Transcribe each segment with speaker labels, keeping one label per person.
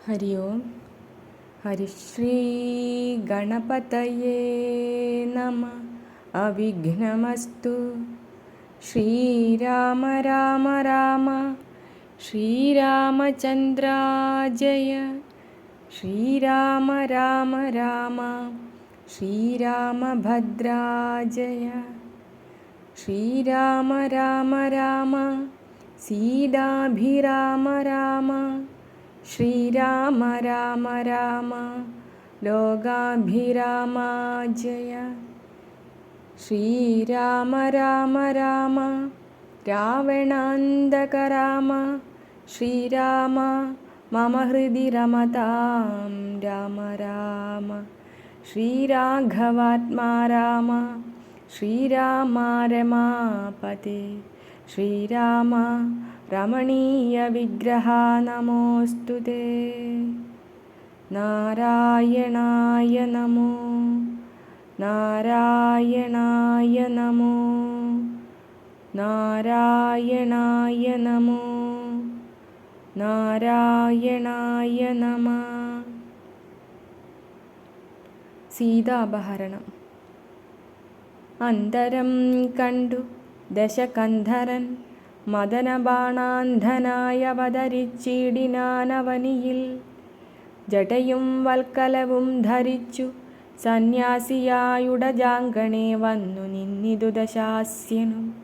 Speaker 1: ഹരി ഓം. ഹരിശ്രീ ഗണപതയേ നമ. അവിഘ്നമസ്തു. ശ്രീരാമ രാമ രാമ ശ്രീരാമചന്ദ്ര ജയ. ശ്രീരാമ രാമ രാമ ശ്രീരാമഭദ്ര ജയ. ശ്രീരാമ രാമ രാമ സീതാഭിരാമ രാമ. ശ്രീരാമ രാമ രാമ ലോകാഭിരാമ ജയ. ശ്രീരാമ രാമ രാമ രാവണാന്തക രാമ. ശ്രീരാമ മമ ഹൃദി രമതാം രാമ രാമ. ശ്രീരാഘവാത്മാ രാമ. ശ്രീരാമ രമാപതേ. ശ്രീരാമ രമണീയ വിഗ്രഹ നമോസ്തുതേ. നാരായണായ നമോ നാരായണായ നമോ നാരായണായ നമോ നാരായണായ നമഃ. സീതാപഹരണം. അന്തരം കണ്ടു ദശകന്ധരൻ മദനബാണാന്ധനായവതരിച്ചിടിനാനവനിയിൽ. ജടയും വൽക്കലവും ധരിച്ചു സന്യാസിയായുടജാങ്കണേ വന്നു നിന്നിതു ദശാസ്യനും.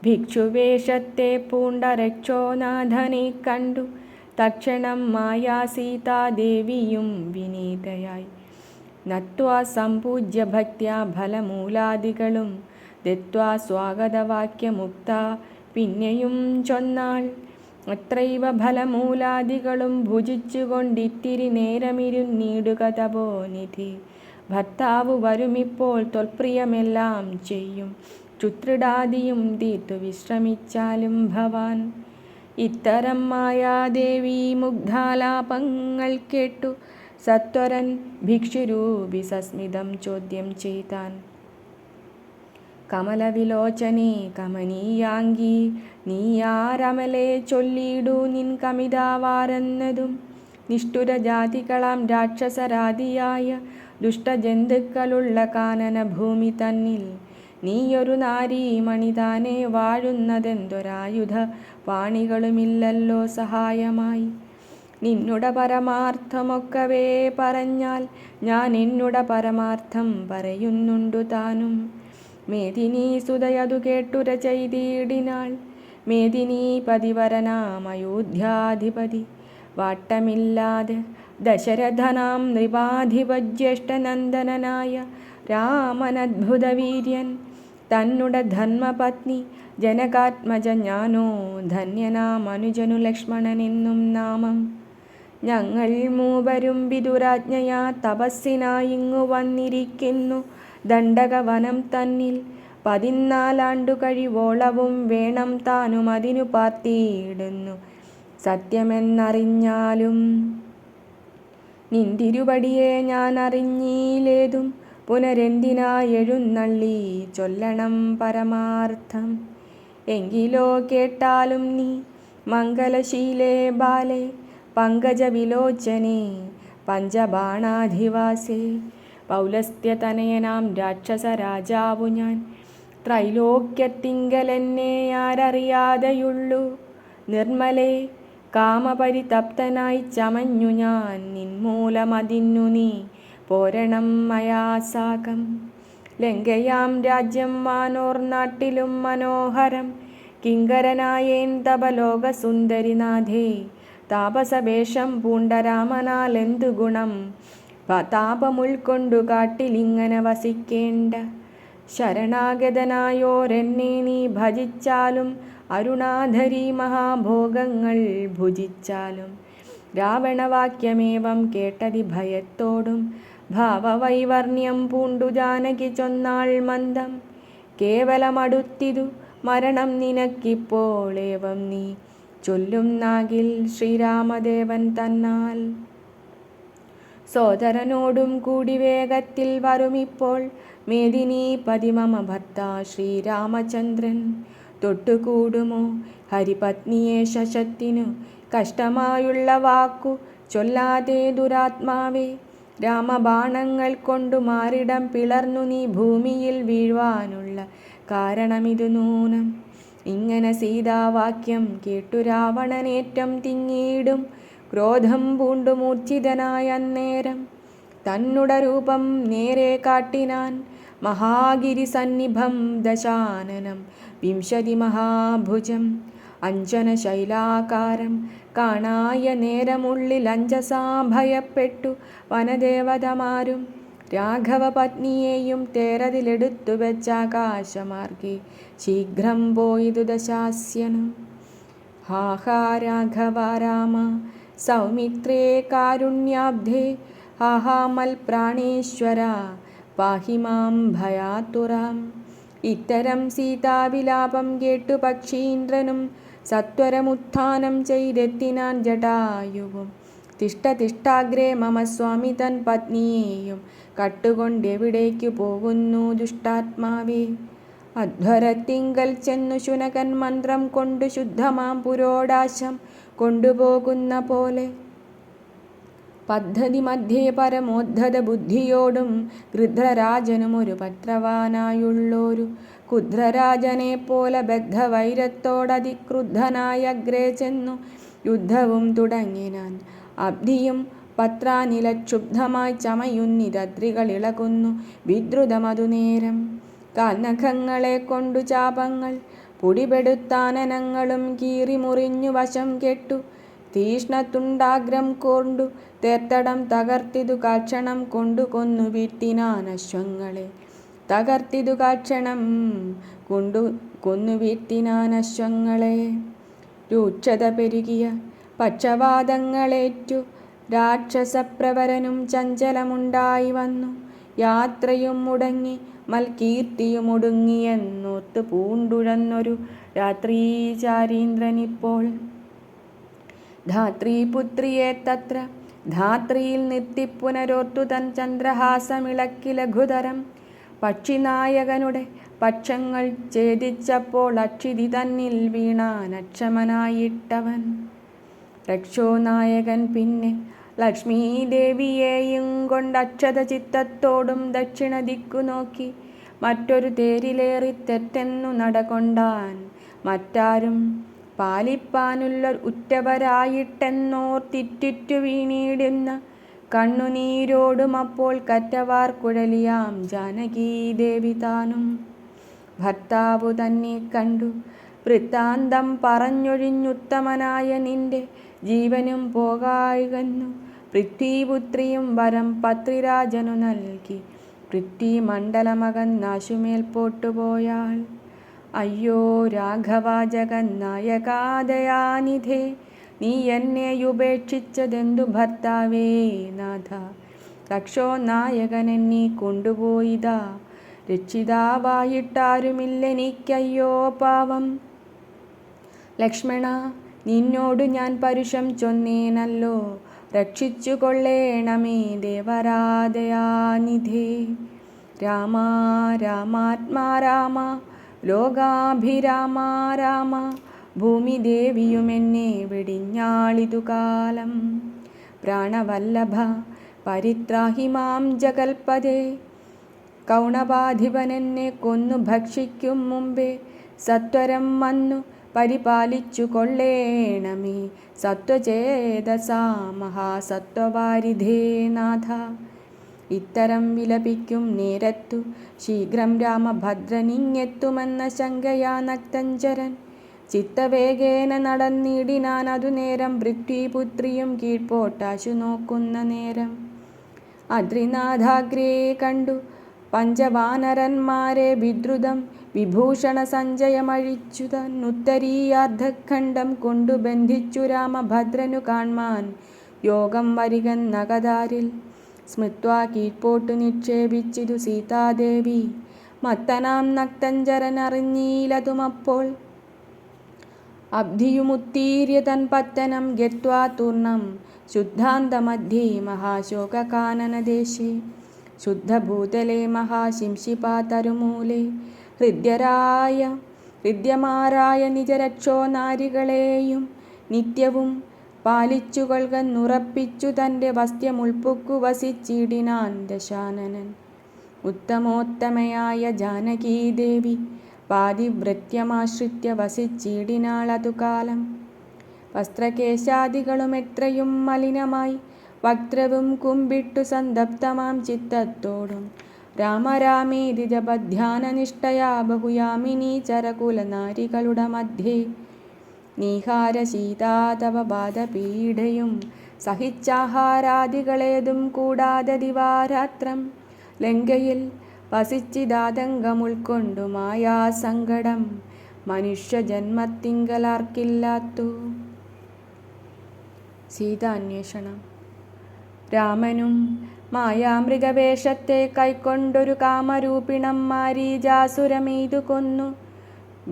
Speaker 1: ഭിക്ഷുവേഷത്തെ പൂണ്ട രക്ഷോനാഥനെ കണ്ടു തക്ഷണം മായാ സീതാദേവിയും വിനീതയായി നത്വാ സംപൂജ്യ ഭക്ത്യാ ഫലമൂലാദികളും ദത്വാ സ്വാഗതവാക്യമുക്ത പിന്നെയും ചൊന്നാൾ. അത്രൈവ ഫലമൂലാദികളും ഭുജിച്ചുകൊണ്ടിത്തിരി നേരമിരുന്നീടുക തപോനിധി. ഭർത്താവ് വരുമിപ്പോൾ ത്വൽപ്രിയമെല്ലാം ചെയ്യും ചുത്രിടാദിയും തീർത്തു വിശ്രമിച്ചാലും ഭവാൻ. ഇത്തരം മായാദേവി മുഗ്ധാലാപങ്ങൾ കേട്ടു സത്വരൻ ഭിക്ഷുരൂപി സസ്മിതം ചോദ്യം ചെയ്താൻ. കമലവിലോചനേ കമനീയാംഗി നീയാരമലേ ചൊല്ലിയിടൂ നിൻ കമിതാവാരെന്നതും. നിഷ്ഠുരജാതികളാം രാക്ഷസരാദിയായ ദുഷ്ടജന്തുക്കളുള്ള കാനന ഭൂമി തന്നിൽ നീയൊരു നാരീമണി താനെ വാഴുന്നതെന്തൊരായുധ പാണികളുമില്ലല്ലോ സഹായമായി. നിന്നുടെ പരമാർത്ഥമൊക്കവേ പറഞ്ഞാൽ ഞാൻ എന്നുടെ പരമാർത്ഥം പറയുന്നുണ്ടു താനും. മേദിനീ സുതയതു കേട്ടുര ചെയ്തിടിനാൾ. മേദിനീ പതിവരനാമയോധ്യാധിപതി വാട്ടമില്ലാതെ ദശരഥനാം നൃപാധിപജ്യേഷ്ഠനന്ദനായ രാമനദ്ഭുതവീര്യൻ. തന്നുടെ ധർമ്മപത്നി ജനകാത്മജ ഞാനോ ധന്യനാമനുജനു ലക്ഷ്മണനെന്നും നാമം. ഞങ്ങൾ മൂവരും വിദുരാജ്ഞയാ തപസ്സിനായിങ്ങു വന്നിരിക്കുന്നു ദണ്ഡകവനം തന്നിൽ. 14 കഴിവോളവും വേണം താനും അതിനു പാർത്തിയിടുന്നു സത്യമെന്നറിഞ്ഞാലും. നിന്തിരുവടിയെ ഞാൻ അറിഞ്ഞീലേതും പുനരെന്തിനായെഴുന്നള്ളി ചൊല്ലണം പരമാർത്ഥം. എങ്കിലോ കേട്ടാലും നീ മംഗലശീലേ ബാലേ പങ്കജവിലോചനേ പഞ്ചബാണാധിവാസേ. പൗലസ്ത്യതനയനാം രാക്ഷസരാജാവു ഞാൻ. ത്രൈലോക്യത്തിങ്കലെന്നെ ആരറിയാതെയുള്ളൂ. നിർമ്മലേ കാമപരിതപ്തനായി ചമഞ്ഞു ഞാൻ നിൻമൂലമതിന്നു നീ പോരണം മയാ സാകം. ലങ്കയാം രാജ്യം വാനോർ നാട്ടിലും മനോഹരം കിങ്കരനായേൻ തപലോകസുന്ദരിനാഥേ. താപസവേഷം പൂണ്ട രാമനാലെന്തു ഗുണം താപമുൾക്കൊണ്ടു കാട്ടിലിങ്ങനെ വസിക്കേണ്ട. ശരണാഗതനായോരെന്നെ നീ ഭജിച്ചാലും അരുണാധരി മഹാഭോഗങ്ങൾ ഭുജിച്ചാലും. രാവണവാക്യമേവം കേട്ടതി ഭയത്തോടും ഭാവവൈവർണ്യം പൂണ്ടു ജാനകി ചൊന്നാൾ മന്ദം. കേവലമടുത്തിതു മരണം നിനക്കിപ്പോളേവം നീ ചൊല്ലുന്നാകിൽ ശ്രീരാമദേവൻ തന്നാൽ. സോദരനോടും കൂടി വേഗത്തിൽ വരുമിപ്പോൾ മേദിനീപതി മമ ഭർത്ത ശ്രീരാമചന്ദ്രൻ. തൊട്ടുകൂടുമോ ഹരിപത്നിയെ ശശത്തിനു കഷ്ടമായുള്ള വാക്കു ചൊല്ലാതെ ദുരാത്മാവേ, രാമബാണങ്ങൾ കൊണ്ടു മാറിടം പിളർന്നു നീ ഭൂമിയിൽ വീഴ്വാനുള്ള കാരണമിതു നൂനം. ഇങ്ങനെ സീതാവാക്യം കേട്ടു രാവണനേറ്റം തിങ്ങിയിടും ക്രോധം പൂണ്ടു മൂർച്ഛിതനായ അന്നേരം തന്നുട രൂപം നേരെ കാട്ടിനാൻ മഹാഗിരി സന്നിഭം ദശാനനം 20 മഹാഭുജം. അഞ്ജന ശൈലാകാരം കാണായ നേരമുള്ളിൽ അഞ്ജസാ ഭയപ്പെട്ടു വനദേവതമാരും രാഘവ പത്നിയെയും തേരതിലെടുത്തു വെച്ചാകാശമാർഗെ ശീഘ്രം പോയിതു ദശാസ്യനും. ഹാഹാ രാഘവ രാമ സൗമിത്രേ കാരുണ്യാബ്ധേ, ഹാഹാമൽ പ്രാണേശ്വര പാഹി മാം ഭയാതുരാം. ഇത്തരം സീതാവിലാപം കേട്ടു പക്ഷീന്ദ്രനും സത്വരമുത്ഥാനം ചെയ്തെത്തിനാൻ ജടായുവും. തിഷ്ട തിഷ്ടാഗ്രേ മമ സ്വാമി തൻ പത്നിയെയും കട്ടുകൊണ്ടെവിടേക്കു പോകുന്നു ദുഷ്ടാത്മാവേ. അധ്വരത്തിങ്കൽ ചെന്നു ശുനകൻ മന്ത്രം കൊണ്ടു ശുദ്ധമാം പുരോടാശം കൊണ്ടുപോകുന്ന പോലെ പദ്ധതി മധ്യേ പരമോദ്ധത ബുദ്ധിയോടും ഗൃധ്രരാജനും ഒരു പത്രവാനായുള്ളൊരു കുധ്രരാജനെ പോലെ ബദ്ധവൈരത്തോടതിക്രുദ്ധനായ അഗ്രേ ചെന്നു യുദ്ധവും തുടങ്ങിനാൻ. അബ്ധിയും പത്രാനിലക്ഷുബ്ധമായി ചമയുന്നിതദ്രികളിളകുന്നു വിദ്രുതമതു നേരം. കാൽനഖങ്ങളെ കൊണ്ടു ചാപങ്ങൾ പൊടിപെടുത്താനനങ്ങളും കീറി മുറിഞ്ഞു വശം കെട്ടു തീഷ്ണത്തുണ്ടാഗ്രം കൊണ്ടു തേർത്തടം തകർത്തിതു കാക്ഷണം കൊണ്ടു കൊന്നു വീഴ്ത്തിനാൻ അശ്വങ്ങളെ. തകർത്തിതു കാക്ഷണം കൊണ്ടു കൊന്നു വീഴ്ത്തിനാൻ അശ്വങ്ങളെ. രൂക്ഷത പെരുകിയ പക്ഷവാദങ്ങളേറ്റു രാക്ഷസപ്രവരനും ചഞ്ചലമുണ്ടായി വന്നു. യാത്രയും മുടങ്ങി മൽകീർത്തിയും ഒടുങ്ങിയെന്നോർത്ത് പൂണ്ടുഴന്നൊരു രാത്രീചാരീന്ദ്രനിപ്പോൾ ധാത്രീപുത്രിയെ തത്ര ധാത്രിയിൽ നിർത്തി പുനരോർത്തു തൻ ചന്ദ്രഹാസമിളക്കി ലഘുതരം. പക്ഷിനായകനുടെ പക്ഷങ്ങൾ ഛേദിച്ചപ്പോൾ അക്ഷിതി തന്നിൽ വീണാൻ അക്ഷമനായിട്ടവൻ. രക്ഷോനായകൻ പിന്നെ ലക്ഷ്മീദേവിയെയും കൊണ്ടക്ഷത ചിത്തത്തോടും ദക്ഷിണ ദിക്കു നോക്കി മറ്റൊരു തേരിലേറി തെറ്റെന്നു നടകൊണ്ടാൻ. മറ്റാരും പാലിപ്പാനുള്ള ഉറ്റവരായിട്ടെന്നോർത്തിറ്റിറ്റു വീണിടുന്ന കണ്ണുനീരോടും അപ്പോൾ കറ്റവാർ കുഴലിയാം ജാനകീദേവി താനും. ഭർത്താവു തന്നെ കണ്ടു വൃത്താന്തം പറഞ്ഞൊഴിഞ്ഞുത്തമനായ നിന്റെ ജീവനും പോകായകന്നു. പൃഥ്വീപുത്രിയും വരം പത്രിരാജനു നൽകി പൃഥ്വീമണ്ഡലമകന്നാശുമേൽ പോട്ടുപോയാൾ. അയ്യോ രാഘവ ജഗന്നായകാദയാനിധേ, നീ എന്നെ ഉപേക്ഷിച്ചതെന്തു ഭർത്താവേ നാഥ. രക്ഷോനായകനെന്നീ കൊണ്ടുപോയിതാ രക്ഷിതാവായിട്ടാരുമില്ലെനിക്കയ്യോ പാവം. ലക്ഷ്മണ, നിന്നോടു ഞാൻ പരുഷം ചൊന്നേനല്ലോ, രക്ഷിച്ചു കൊള്ളേണമേ ദേവരാധയാനിധേ. രാമ രാമാത്മാ രാമ ലോകാഭിരാമ രാമ, ഭൂമിദേവിയുമെന്നെ വെടിഞ്ഞാളിതു കാലം. പ്രാണവല്ലഭ പരിത്രാഹി മാം ജഗൽപദേ, കൗണപാധിപനെന്നെ കൊന്നു ഭക്ഷിക്കും മുമ്പേ സത്വരം വന്നു പരിപാലിച്ചു കൊള്ളേണമേ സത്വചേതസാ മഹാസത്വവാരിധേ നാഥ. ഇത്തരം വിലപിക്കും നേരത്തു ശീഘ്രം രാമഭദ്രനിങ്ങെത്തുമെന്ന ശങ്കയാ നക്തഞ്ചരൻ ചിത്തവേഗേന നടന്നിടിനാൻ. അതു നേരം പൃഥ്വീപുത്രിയും കീഴ്പോട്ടാശു നോക്കുന്ന നേരം അദ്രിനാഥാഗ്രേ കണ്ടു പഞ്ചവാനരന്മാരെ വിദ്രുതം വിഭൂഷണ സഞ്ജയമഴിച്ചു തന്നുത്തരീയാർദ്ധഖണ്ഡം കൊണ്ടു ബന്ധിച്ചു രാമഭദ്രനു കാൺമാൻ യോഗം വരികന്നകതാരിൽ. സ്മൃത്വാ കീഴ്പോട്ടു നിക്ഷേപിച്ചിതു സീതാദേവി, മത്തനാം നക്തഞ്ചരൻ അറിഞ്ഞീലതുമപ്പോൾ. അബ്ധിയുമുത്തീര്യ തൻ പത്തനം ഗത്വാ തൂർണം ശുദ്ധാന്തമധ്യേ മഹാശോകകാനനദേശേ. ശുദ്ധഭൂതലേ മഹാശിംശിപാതരുമൂലേ ഹൃദ്യമാരായ നിജരക്ഷോ നാരികളെയും നിത്യവും പാലിച്ചുകൊള്ളുന്നുറപ്പിച്ചു തൻ്റെ വസ്ത്യമുൾപ്പുക്കു വസിച്ചിടിനാൻ ദശാനനൻ. ഉത്തമോത്തമയായ ജാനകീദേവി പാതിവൃത്യമാശ്രിത്യ വസിച്ചിടിനാളതു കാലം. വസ്ത്രകേശാദികളും എത്രയും മലിനമായി വക്ത്രവും കുമ്പിട്ടു സന്തപ്തമാം ചിത്തത്തോടും രാമരാമേതി ജപധ്യാനനിഷ്ഠയാ ബഹുയാമിനീ ചരകുലനാരികളുടെ മധ്യേ നീഹാരശീതാതവ ബാധപീഡയും സഹിച്ചാഹാരാദികളേതും കൂടാതെ ദിവാരാത്രം ലങ്കയിൽ വസിച്ചിതാതങ്കമുൾക്കൊണ്ടു മായാസങ്കടം മനുഷ്യജന്മത്തിങ്കലാർക്കില്ലാത്തു. സീതാന്വേഷണം. രാമനും മായാമൃഗവേഷത്തെ കൈക്കൊണ്ടൊരു കാമരൂപിണം മാരീചാസുരമെയ്തു കൊന്നു.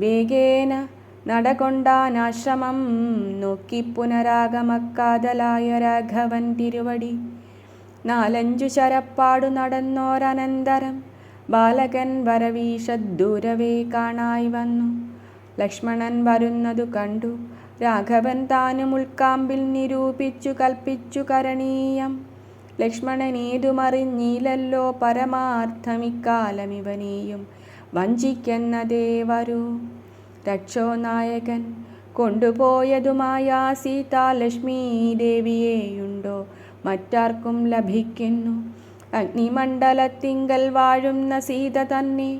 Speaker 1: വേഗേന നടകൊണ്ടാനാശ്രമം നോക്കി പുനരാഗമക്കാതലായ രാഘവൻ തിരുവടി. 4-5 ശരപ്പാടു നടന്നോരനന്തരം ബാലകൻ വരവീഷദ്ദൂരവേ കാണായി വന്നു. ലക്ഷ്മണൻ വരുന്നതു കണ്ടു രാഘവൻ താനും ഉൾക്കാമ്പിൽ നിരൂപിച്ചു കൽപ്പിച്ചു കരണീയം. ലക്ഷ്മണനേതുമറിഞ്ഞില്ലല്ലോ പരമാർത്ഥമിക്കാലമിവനെയും വഞ്ചിക്കെന്നതേ വരൂ. രക്ഷോ നായകൻ കൊണ്ടുപോയതുമായ സീതാലക്ഷ്മീ ദേവിയെയുണ്ടോ മറ്റാർക്കും ലഭിക്കുന്നു. അഗ്നിമണ്ഡലത്തിങ്കൽ വാഴുന്ന സീത തന്നെ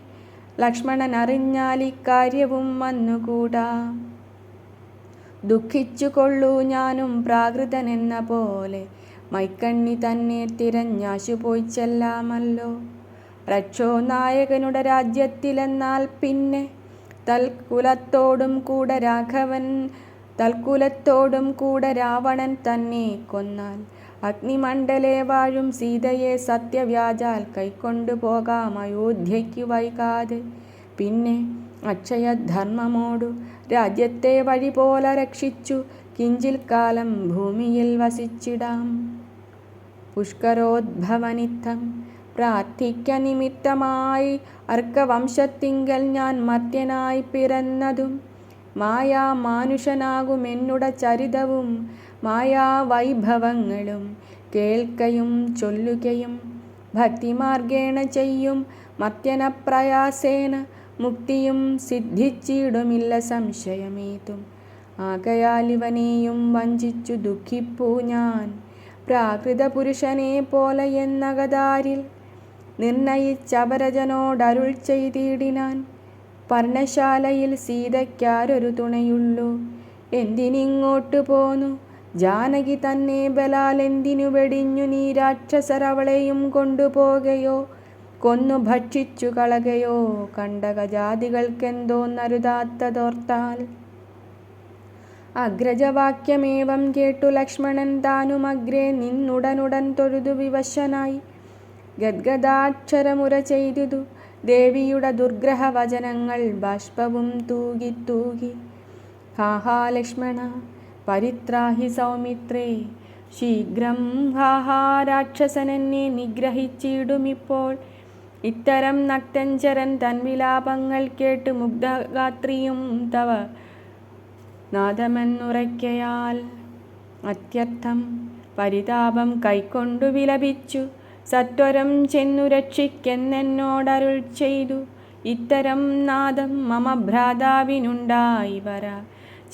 Speaker 1: ലക്ഷ്മണൻ അറിഞ്ഞാൽ ഇക്കാര്യവും വന്നുകൂടാ. ദുഃഖിച്ചു കൊള്ളൂ ഞാനും പ്രാകൃതനെന്ന പോലെ മൈക്കണ്ണി തന്നെ തിരഞ്ഞാശു പോയി ചെല്ലാമല്ലോ. രക്ഷോ നായകനുടെ രാജ്യത്തിലെന്നാൽ പിന്നെ തൽക്കുലത്തോടും കൂടെ രാവണൻ തന്നെ കൊന്നാൽ അഗ്നിമണ്ഡലേ വാഴും സീതയെ സത്യവ്യാജാൽ കൈക്കൊണ്ടു പോകാം അയോധ്യയ്ക്ക് വൈകാതെ. പിന്നെ അക്ഷയധർമ്മമോടു രാജ്യത്തെ വഴി പോലെ രക്ഷിച്ചു കിഞ്ചിൽ കാലം ഭൂമിയിൽ വസിച്ചിടാം. പുഷ്കരോദ്ഭവനിത്തം പ്രാർത്ഥിക്ക നിമിത്തമായി അർക്കവംശത്തിങ്കൽ ഞാൻ മർത്യനായി പിറന്നതും മായാ മാനുഷനാകുമെന്നുടെ ചരിതവും മായാവൈഭവങ്ങളും കേൾക്കയും ചൊല്ലുകയും ഭക്തിമാർഗേണ ചെയ്യും മർത്യനപ്രയാസേന മുക്തിയും സിദ്ധിച്ചിടുമില്ല സംശയമേതും. ആകയാലിവനെയും വഞ്ചിച്ചു ദുഃഖിപ്പൂ ഞാൻ പ്രാകൃത പുരുഷനെ പോലെ എന്നകതാരിൽ നിർണയിച്ചപരജനോടരുൾ ചെയ്തിടിനാൻ. പർണശാലയിൽ സീതയ്ക്കാരൊരു തുണയുള്ളൂ, എന്തിനിങ്ങോട്ടു പോന്നു? ജാനകി തന്നെ ബലാൽ എന്തിനു വെടിഞ്ഞു നീ രാക്ഷസരവളെയും കൊണ്ടുപോകയോ കൊന്നു ഭക്ഷിച്ചു കളകയോ? കണ്ടകജാതികൾക്കെന്തോന്നരുതാത്തതോർത്താൽ. അഗ്രജവാക്യമേവം കേട്ടു ലക്ഷ്മണൻ താനുമഗ്രേ നിന്നുടനുടൻ തൊഴുതു വിവശനായി ഗദ്ഗദാക്ഷരമുര ചെയ്തു ദേവിയുടെ ദുർഗ്രഹവചനങ്ങൾ ബാഷ്പവും തൂകി തൂകി. ഹാഹാ ലക്ഷ്മണ പരിത്രാഹി സൗമിത്രേ, ശീഘ്രം ഹാഹാ രാക്ഷസനെന്നെ നിഗ്രഹിച്ചിടുമിപ്പോൾ. ഇത്തരം നക്തഞ്ചരൻ തൻ വിലാപങ്ങൾ കേട്ട് മുഗ്ധഗാത്രിയും തവ നാദമെന്നുറയ്ക്കയാൽ അത്യർത്ഥം പരിതാപം കൈക്കൊണ്ടു വിലപിച്ചു സത്വരം ചെന്നു രക്ഷിക്കെന്നെന്നോടരുൾ ചെയ്തു. ഇത്തരം നാദം മമ ഭ്രാതാവിനുണ്ടായി വര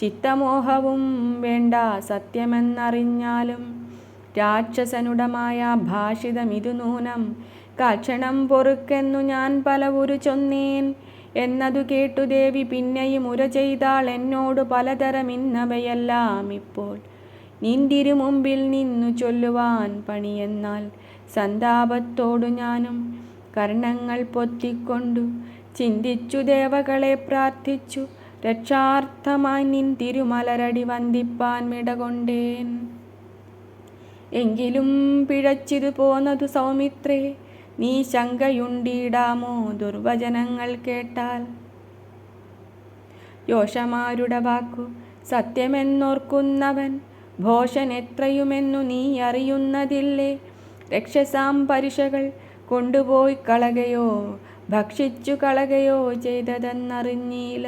Speaker 1: ചിത്തമോഹവും വേണ്ട സത്യമെന്നറിഞ്ഞാലും. രാക്ഷസനുടമായ ഭാഷിതമിതു നൂനം കാക്ഷണം പൊറുക്കെന്നു ഞാൻ പലവുരു ചൊന്നേൻ എന്നതു കേട്ടു ദേവി പിന്നെയും ഉര ചെയ്താൾ എന്നോട് പലതരമിന്നവയെല്ലാം ഇപ്പോൾ നിന്തിരു മുമ്പിൽ നിന്നു ചൊല്ലുവാൻ പണിയെന്നാൽ. സന്താപത്തോടു ഞാനും കർണങ്ങൾ പൊത്തിക്കൊണ്ടു ചിന്തിച്ചു ദേവകളെ പ്രാർത്ഥിച്ചു രക്ഷാർത്ഥമായി നിൻ തിരുമലരടി വന്ദിപ്പാൻ മിടകൊണ്ടേൻ. എങ്കിലും പിഴച്ചിതു പോന്നതു സൗമിത്രേ, നീ ശങ്കയുണ്ടിടാമോ ദുർവചനങ്ങൾ കേട്ടാൽ? യോഷമാരുടെ വാക്കു സത്യമെന്നോർക്കുന്നവൻ ഭോഷൻ എത്രയുമെന്നു നീ അറിയുന്നതില്ലേ? രക്ഷസാം പരുഷകൾ കൊണ്ടുപോയി കളകയോ ഭക്ഷിച്ചു കളകയോ ചെയ്തതെന്നറിഞ്ഞീല.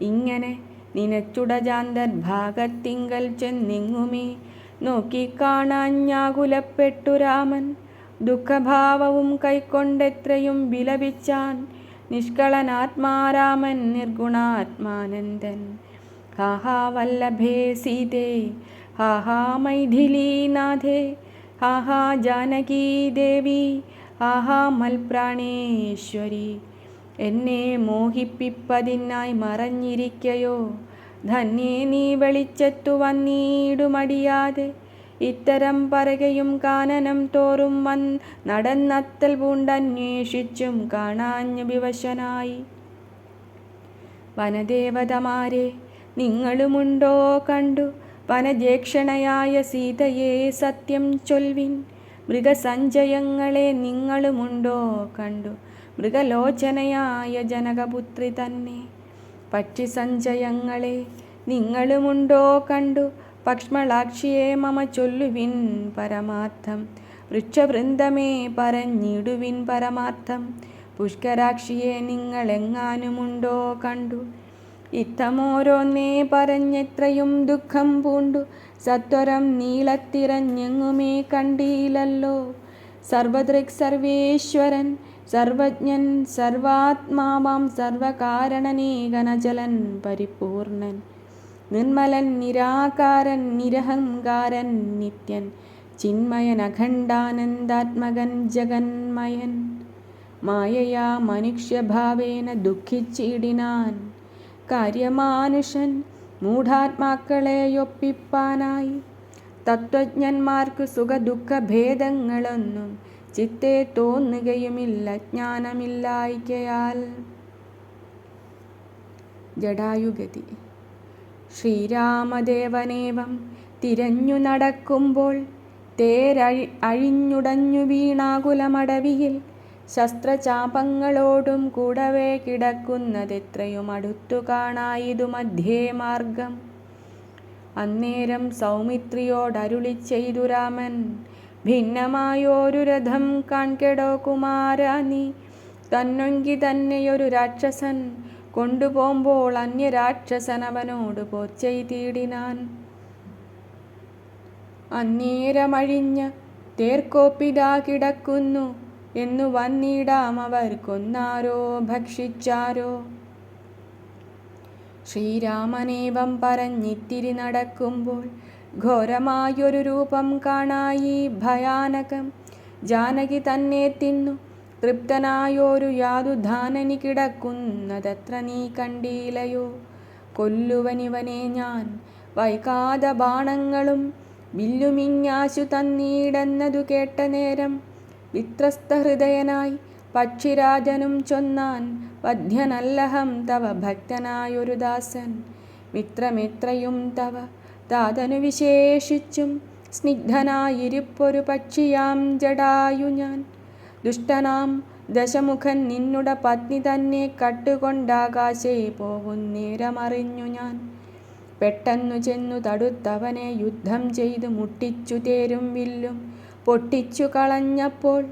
Speaker 1: ഇങ്ങനെ നിനച്ചുടജാന്തർഭാഗത്തിങ്കൽ ചെന്നിങ്ങുമേ നോക്കിക്കാണാഞ്ഞാകുലപ്പെട്ടു രാമൻ. ദുഃഖഭാവവും കൈക്കൊണ്ടെത്രയും വിലപിച്ചാൻ നിഷ്കളനാത്മാരാമൻ നിർഗുണാത്മാനന്ദൻ. ഹാ ഹാ വല്ലഭേ സീതേ, ഹാ ഹാ മൈഥിലീനാഥേ, ഹാ ഹാ ജാനകീ ദേവി, ഹാ ഹാ മൽപ്രാണേശ്വരി. എന്നെ മോഹിപ്പിപ്പതിനായി മറഞ്ഞിരിക്കയോ ധന്യേ നീ വെളിച്ചത്തു വന്നീടുമടിയാതെ. ഇത്തരം പറകയും കാനനം തോറും നടന്നത്തൽ പൂണ്ടന്വേഷിച്ചും കാണാഞ്ഞു വിവശനായി. വനദേവതമാരെ നിങ്ങളുമുണ്ടോ കണ്ടു വനജേക്ഷണയായ സീതയെ സത്യം ചൊൽവിൻ. മൃഗസഞ്ചയങ്ങളെ നിങ്ങളുമുണ്ടോ കണ്ടു മൃഗലോചനയായ ജനകപുത്രി തന്നെ. പക്ഷിസഞ്ചയങ്ങളെ നിങ്ങളുമുണ്ടോ കണ്ടു പക്ഷ്മളാക്ഷിയെ മമ ചൊല്ലുവിൻ പരമാർത്ഥം. വൃക്ഷവൃന്ദമേ പറഞ്ഞിടുവിൻ പരമാർത്ഥം. പുഷ്കരാക്ഷിയെ നിങ്ങളെങ്ങാനുമുണ്ടോ കണ്ടു. ഇത്തമോരോന്നേ പറഞ്ഞെത്രയും ദുഃഖം പൂണ്ടു സത്വരം നീളത്തിരഞ്ഞെങ്ങുമേ കണ്ടീലല്ലോ. സർവദൃക് സർവേശ്വരൻ സർവജ്ഞൻ സർവാത്മാവാം സർവകാരണനേകനചലൻ പരിപൂർണൻ. നിർമ്മലൻ നിരാകാരൻ നിരഹങ്കാരൻ നിത്യൻ ചിന്മയൻ അഖണ്ഡാനന്ദാത്മകൻ ജഗന്മയൻ. മായയാ മനുഷ്യഭാവേന ദുഃഖിച്ചിടിനാൻ കാര്യമാനുഷൻ മൂഢാത്മാക്കളെയൊപ്പിപ്പാനായി. തത്വജ്ഞന്മാർക്കു സുഖദുഃഖഭേദങ്ങളൊന്നും ചിത്തെ തോന്നുകയുമില്ല ജ്ഞാനമില്ലായ്കയാൽ. ജടായുഗതി. ശ്രീരാമദേവനേവം തിരഞ്ഞു നടക്കുമ്പോൾ അഴിഞ്ഞുടഞ്ഞു വീണാകുലമടവിയിൽ ശസ്ത്രചാപങ്ങളോടും കൂടവേ കിടക്കുന്നതെത്രയും അടുത്തു കാണായിതു മധ്യേ മാർഗം. അന്നേരം സൗമിത്രിയോടരുളി ചെയ്തു രാമൻ, ഭിന്നമായൊരു രഥം കാൺകെടോ കുമാരാ നീ. തന്നൊങ്കി തന്നെയൊരു രാക്ഷസൻ കൊണ്ടുപോകുമ്പോൾ അന്യരാക്ഷസൻ അവനോട് പോർച്ചെയ്തിടിനാൻ. അന്നേരമഴിഞ്ഞ തേർക്കോപ്പിതാ കിടക്കുന്നു എന്നു വന്നിടാം അവർ കൊന്നാരോ ഭക്ഷിച്ചാരോ. ശ്രീരാമനേവം പറഞ്ഞിത്തിരി നടക്കുമ്പോൾ ഘോരമായൊരു രൂപം കാണായി ഭയാനകം. ജാനകി തന്നെ തിന്നു തൃപ്തനായൊരു യാതുധാനനി കിടക്കുന്നതത്ര നീ കണ്ടീലയോ. കൊല്ലുവനിവനെ ഞാൻ വൈകാത ബാണങ്ങളും വില്ലുമിങ്ങാശു തന്നീടെന്നതു കേട്ട നേരം വിത്രസ്തഹൃദയനായി പക്ഷിരാജനും ചൊന്നാൻ, വധ്യനല്ലഹം തവ ഭക്തനായൊരു ദാസൻ. മിത്രമെത്രയും തവ താതനു വിശേഷിച്ചും സ്നിഗ്ധനായിരിപ്പൊരു പക്ഷിയാം ജടായു ഞാൻ. ദുഷ്ടനാം ദശമുഖൻ നിന്നുട പത്നി തന്നെ കട്ടുകൊണ്ടാകാശേ പോകുന്നേരമറിഞ്ഞു ഞാൻ. പെട്ടെന്നു ചെന്നു തടുത്തവനെ യുദ്ധം ചെയ്തു മുട്ടിച്ചു തേരും വില്ലും പൊട്ടിച്ചു കളഞ്ഞപ്പോൾ.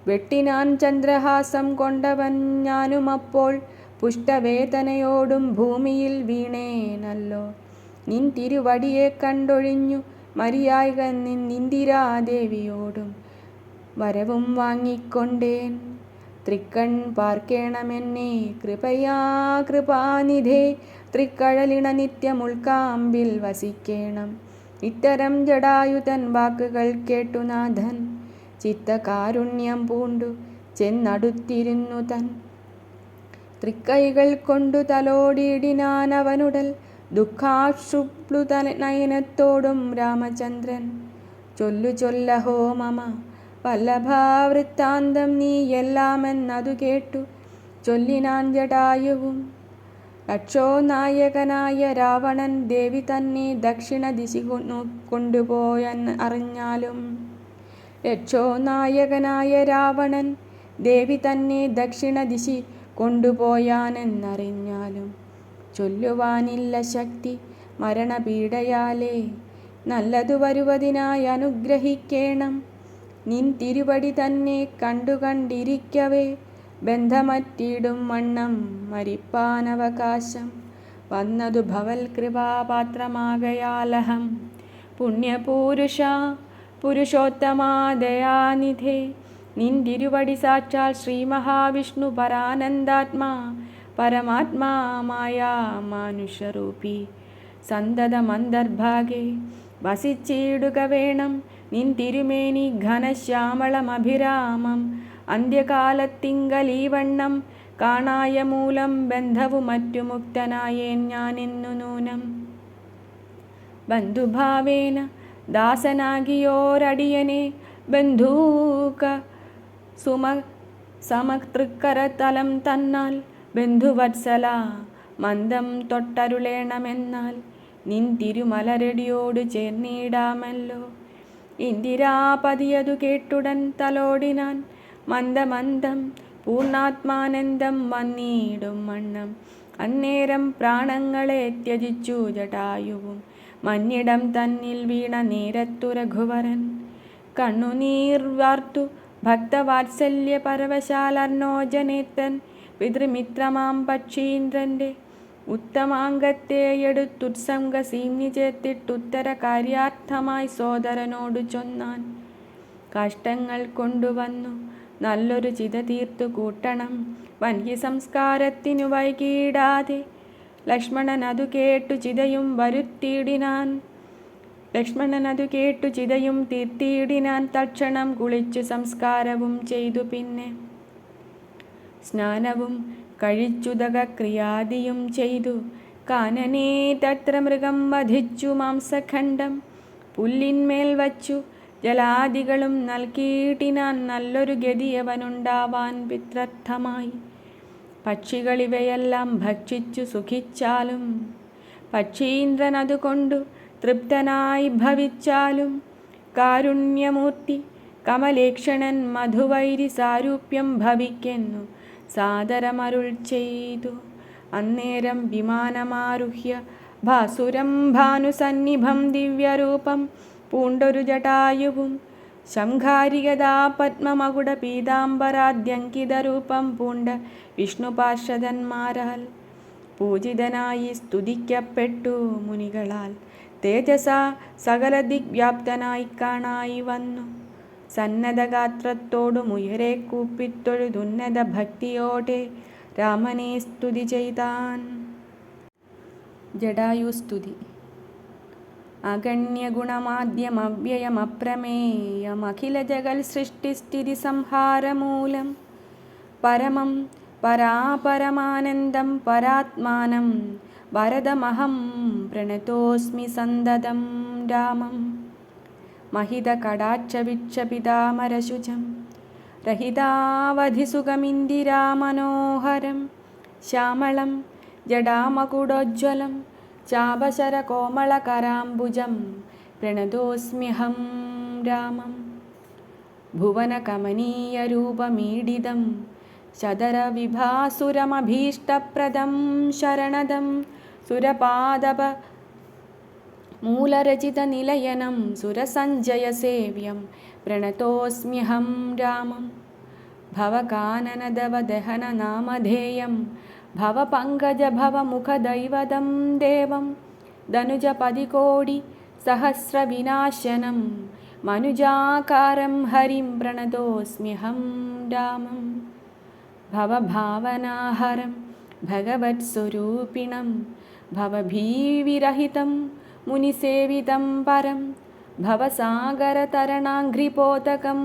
Speaker 1: വെട്ടിനാൻ ചന്ദ്രഹാസം കൊണ്ടവൻ ഞാനുമപ്പോൾ പുഷ്ടവേദനയോടും ഭൂമിയിൽ വീണേനല്ലോ. നിൻ തിരുവടിയെ കണ്ടൊഴിഞ്ഞു മരിയായക നിന്ദിരാദേവിയോടും വരവും വാങ്ങിക്കൊണ്ടേൻ. തൃക്കൺ പാർക്കേണമെന്നേ കൃപയാ കൃപാനിധേ, തൃക്കഴലിണ നിത്യമുൾക്കാമ്പിൽ വസിക്കേണം. ഇത്തരം ജടായുതൻ വാക്കുകൾ കേട്ടു നാഥൻ ചിത്തകാരുണ്യം പൂണ്ടു ചെന്നടുത്തിരുന്നു തൻ. തൃക്കൈകൾ കൊണ്ടു തലോടിയിടിനാൻ അവനുടൽ ദുഃഖാശ്രുപ്ലുത നയനത്തോടും രാമചന്ദ്രൻ. ചൊല്ലഹോ മമ വല്ലഭാവൃത്താന്തം നീ എല്ലാമെന്നതു കേട്ടു ചൊല്ലിനാൻ ജടായുവും. രക്ഷോനായകനായ രാവണൻ ദേവി തന്നെ ദക്ഷിണ ദിശി കൊണ്ടുപോയെന്ന് അറിഞ്ഞാലും. രക്ഷോനായകനായ രാവണൻ ദേവി തന്നെ ദക്ഷിണ ദിശി കൊണ്ടുപോയാനെന്നറിഞ്ഞാലും ചൊല്ലുവാനില്ല ശക്തി മരണപീഡയാലേ. നല്ലതു വരുവതിനായി അനുഗ്രഹിക്കേണം. നിൻ തിരുവടി തന്നെ കണ്ടിരിക്കവേ ബന്ധമറ്റിടും വണ്ണം മരിപ്പാനവകാശം. വന്നതു ഭവൽ കൃപാപാത്രമാകയാലഹം. പുണ്യപൂരുഷ പുരുഷോത്തമാദയാനിധേ, നിന്തിരുവടി സാക്ഷാൽ ശ്രീ മഹാവിഷ്ണു പരാനന്ദാത്മാ പരമാത്മാ മായാ മാനുഷരൂപി സന്തതമന്തർഭാഗേ വസിച്ചിടുക വേണം. നിൻ തിരുമേനി ഘനശ്യാമളമഭിരാമം അന്ത്യകാലത്തിങ്കലീവണ്ണം കാണായ മൂലം ബന്ധവു മറ്റു മുക്തനായേൻ ഞാനെന്നു നൂനം. ബന്ധുഭാവേന ദാസനാകിയോരടിയനെ ബന്ധൂക സമതൃക്കരതലം തന്നാൽ ബന്ധുവത്സല മന്ദം തൊട്ടരുളേണമെന്നാൽ നിൻ തിരുമലരടിയോട് ചേർന്നിടാമല്ലോ. ഇന്ദിരാപതിയതു കേട്ടുടൻ തലോടിനാൻ മന്ദമന്ദം പൂർണ്ണാത്മാനന്ദം വന്നിടും വണ്ണം. അന്നേരം പ്രാണങ്ങളെ ത്യജിച്ചു ജടായുവും മഞ്ഞിടം തന്നിൽ വീണ നേരത്തു രഘുവരൻ കണ്ണുനീർ വാർത്തു ഭക്തവാത്സല്യ പരവശാലർണോജനേത്തൻ പിതൃമിത്രമാം പക്ഷീന്ദ്രന്റെ ഉത്തമാംഗത്തെ എടുത്തുത്സംഗസീമ്നി ചേർത്തിട്ടുത്തര കാര്യാർത്ഥമായി സോദരനോടു ചൊന്നാൻ. കഷ്ടങ്ങൾ കൊണ്ടുവന്നു നല്ലൊരു ചിത തീർത്തു കൂട്ടണം വന്യ സംസ്കാരത്തിനു വൈകിടാതെ. ലക്ഷ്മണനതു കേട്ടു ചിതയും വരുത്തിയിടിനാൻ. ലക്ഷ്മണനതു കേട്ടു ചിതയും തീർത്തിയിടിനാൻ. തൽക്ഷണം കുളിച്ചു സംസ്കാരവും ചെയ്തു. പിന്നെ സ്നാനവും കഴിച്ചുദകക്രിയാദിയും ചെയ്തു. കാനനേ തത്ര മൃഗം വധിച്ചു മാംസഖണ്ഡം പുല്ലിന്മേൽ വച്ചു. ജലാദികളും നൽകിയിട്ടിനാൻ നല്ലൊരു ഗതി അവനുണ്ടാവാൻ പിത്രർത്ഥമായി. പക്ഷികളിവയെല്ലാം ഭക്ഷിച്ചു സുഖിച്ചാലും പക്ഷീന്ദ്രൻ അതുകൊണ്ടു തൃപ്തനായി ഭവിച്ചാലും കാരുണ്യമൂർത്തി കമലേക്ഷണൻ മധുവൈരി സാരൂപ്യം ഭവിക്കുന്നു സാദരമരുൾ ചെയ്തു. അന്നേരം വിമാനമാരുഹ്യ ഭാസുരം ഭാനുസന്നിഭം ദിവ്യരൂപം പൂണ്ടൊരു ജടായുവും ശംഖാരികഥാ പത്മമകുട പീതാംബരാദ്യങ്കിതരൂപം പൂണ്ട വിഷ്ണുപാർഷദന്മാരാൽ പൂജിതനായി സ്തുതിക്കപ്പെട്ടു മുനികളാൽ. തേജസ സകല ദിഗ്വ്യാപ്തനായി കാണായി വന്നു. സന്നദ്ധഗാത്രത്തോടും ഉയരെ കൂപ്പിത്തൊഴുതുന്നത ഭക്തിയോടെ രാമനെ സ്തുതി ചെയ്താൻ. ജടായുസ്തുതി. അഗണ്യഗുണമാദ്യമവ്യയമപ്രമേയമഖില ജഗൽ സൃഷ്ടിസ്ഥിതി സംഹാരമൂലം പരമം പരാപരമാനന്ദം പരാത്മാനം വരദമഹം പ്രണതോസ്മി സന്തതം രാമം. महितकटाक्षविक्षपितामरशुचं रहितावधिसुखमिन्दिरामनोहरं श्यामलं जडामकुडोज्ज्वलं चापशरकोमलकराम्बुजं प्रणतोऽस्म्यहं रामं. भुवनकमनीयरूपमीडितं शतरविभासुरमभीष्टप्रदं शरणदं सुरपादप मूलरचितनिलयनं सुरसञ्जयसेव्यं प्रणतोऽस्म्यहं रामं. भवकाननदवदहननामधेयं भवपङ्कजभवमुखदैवतं देवं दनुजपदिकोटिसहस्रविनाशनं मनुजाकारं हरिं प्रणतोऽस्म्यहं रामं. भवभावनाहरं भगवत्स्वरूपिणं भवभीविरहितं मुनिसेवितं परं भवसागरतरणाङ्घ्रिपोतकं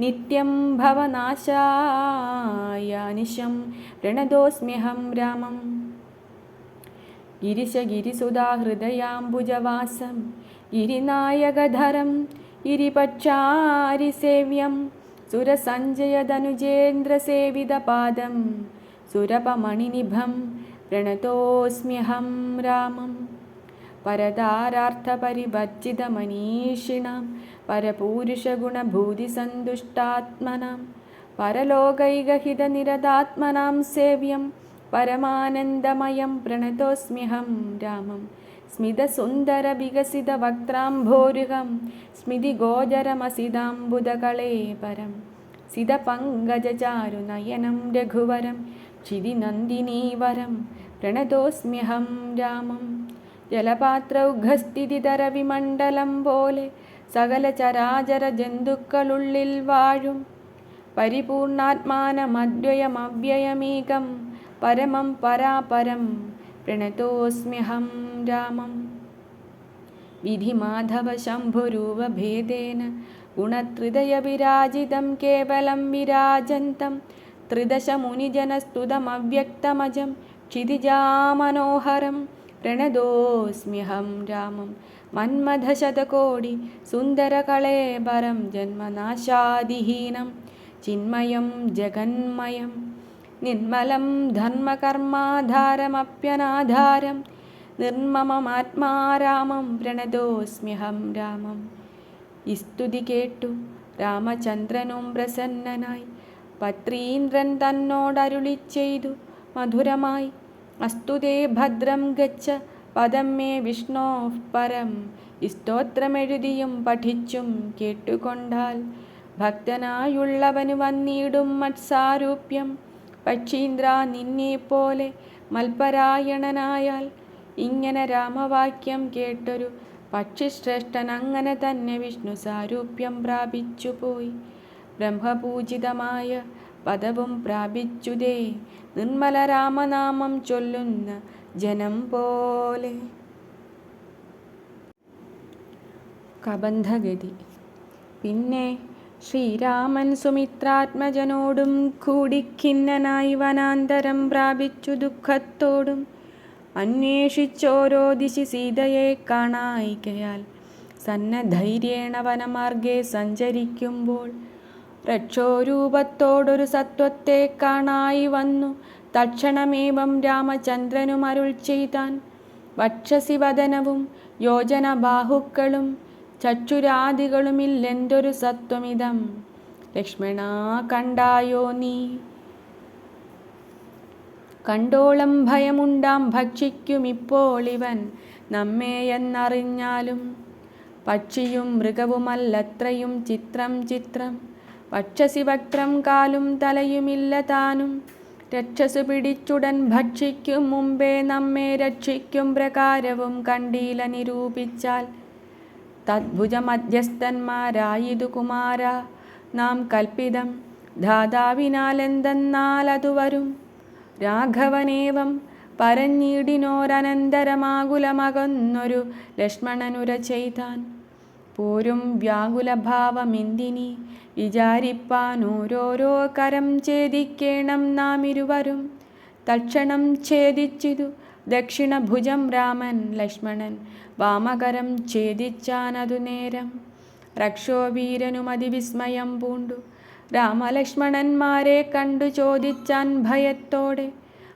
Speaker 1: नित्यं भवनाशाय निशं प्रणतोऽस्म्यहं रामं. गिरिशगिरिसुधाहृदयाम्बुजवासं गिरिनायकधरं गिरिपच्छारिसेव्यं सुरसञ्जयधनुजेन्द्रसेवितपादं सुरपमणिनिभं प्रणतोऽस्म्यहं रामं. परदारार्थपरिवर्जितमनीषिणां परपूरुषगुणभूतिसन्तुष्टात्मनां परलोकैकहितनिरतात्मनां सेव्यं परमानन्दमयं प्रणतोऽस्म्यहं रामं. स्मितसुन्दरविकसितवक्त्राम्भोरुहं स्मितिगोचरमसिदाम्बुदकलेपरं सितपङ्कजचारुनयनं रघुवरं क्षितिनन्दिनीवरं പ്രണതോസ്മ്യഹം രാമം. ജലപാത്രൗഘസ്ഥിതിതരവിമണ്ഡലം പോലെ സകല ചരാചര ജന്തുക്കളുള്ളിൽ വാഴും പരിപൂർണാത്മാനമദ്വയമവ്യയമീകം പരമം പരാപരം പ്രണതോസ്മ്യഹം രാമം. വിധിമാധവ ശംഭുരൂപഭേദേന ഗുണത്രിതയവിരാജിതം കേവലം വിരാജന്തം ത്രിദശ മുനിജനസ്തുതമവ്യക്തമജം ക്ഷിതിജാമനോഹരം പ്രണതോസ്മ്യഹം രാമം. മന്മഥശതകോടി സുന്ദരകളേബരം ജന്മനാശാദിഹീനം ചിന്മയം ജഗന്മയം നിർമ്മലം ധർമ്മകർമാധാരമപ്യനാധാരം നിർമ്മമമാത്മാരാമം പ്രണതോസ്മ്യഹം രാമം. സ്തുതി കേട്ടു രാമചന്ദ്രനും പ്രസന്നനായി പത്രീന്ദ്രൻ തന്നോടരുളി ചെയ്തു മധുരമായി. അസ്തുതേ ഭദ്രം ഗച്ഛ പദം മേ വിഷ്ണോഃ പരം. സ്തോത്രമെഴുതിയും പഠിച്ചും കേട്ടുകൊണ്ടാൽ ഭക്തനായുള്ളവന് വന്നിടും മത്സാരൂപ്യം. പക്ഷീന്ദ്ര നിന്നെപ്പോലെ മൽപരായണനായാൽ ഇങ്ങനെ രാമവാക്യം കേട്ടൊരു പക്ഷിശ്രേഷ്ഠൻ അങ്ങനെ തന്നെ വിഷ്ണു സാരൂപ്യം പ്രാപിച്ചുപോയി. ബ്രഹ്മപൂജിതമായ പദവും പ്രാപിച്ചുതേ നിർമ്മല രാമനാമം ചൊല്ലുന്ന ജനം പോലെ. കബന്ധഗതി. പിന്നെ ശ്രീരാമൻ സുമിത്രാത്മജനോടും കൂടി ഖിന്നനായി വനാന്തരം പ്രാപിച്ചു ദുഃഖത്തോടും അന്വേഷിച്ചോരോ ദിശി സീതയെ കാണായികയാൽ സന്നദ്ധൈര്യേണ വനമാർഗെ സഞ്ചരിക്കുമ്പോൾ രക്ഷോരൂപത്തോടൊരു സത്വത്തെ കാണായി വന്നു. തക്ഷണമേവം രാമചന്ദ്രനും അരുൾ ചെയ്താൻ. വക്ഷസി വദനവും യോജന ബാഹുക്കളും ചക്ഷുരാദികളുമില്ലെന്തൊരു സത്വമിതം ലക്ഷ്മണാ കണ്ടായോ നീ. കണ്ടോളം ഭയമുണ്ടാം ഭക്ഷിക്കുമിപ്പോളിവൻ നമ്മെയെന്നറിഞ്ഞാലും. പക്ഷിയും മൃഗവുമല്ലത്രയും ചിത്രം ചിത്രം. വക്ഷസി വക്രം കാലും തലയുമില്ല താനും. രക്ഷസു പിടിച്ചുടൻ ഭക്ഷിക്കും മുമ്പേ നമ്മെ രക്ഷിക്കും പ്രകാരവും കണ്ടീല നിരൂപിച്ചാൽ. തദ്ഭുജമധ്യസ്ഥന്മാരായിതു കുമാര നാം കൽപ്പിതം ധാതാവിനാലെന്തെന്നാലതു വരും. രാഘവനേവം പറഞ്ഞിടിനോരനന്തരമാകുലമകന്നൊരു ലക്ഷ്മണനുര ചെയ്താൻ. പോരും വ്യാകുലഭാവമെന്തിനി വിചാരിപ്പാൻ ഓരോരോ കരം ഛേദിക്കേണം നാം ഇരുവരും. തക്ഷണം ഛേദിച്ചിതു ദക്ഷിണഭുജം രാമൻ. ലക്ഷ്മണൻ വാമകരം ഛേദിച്ചാനതു നേരം. രക്ഷോവീരനും അതിവിസ്മയം പൂണ്ടു രാമലക്ഷ്മണന്മാരെ കണ്ടു ചോദിച്ചാൻ ഭയത്തോടെ.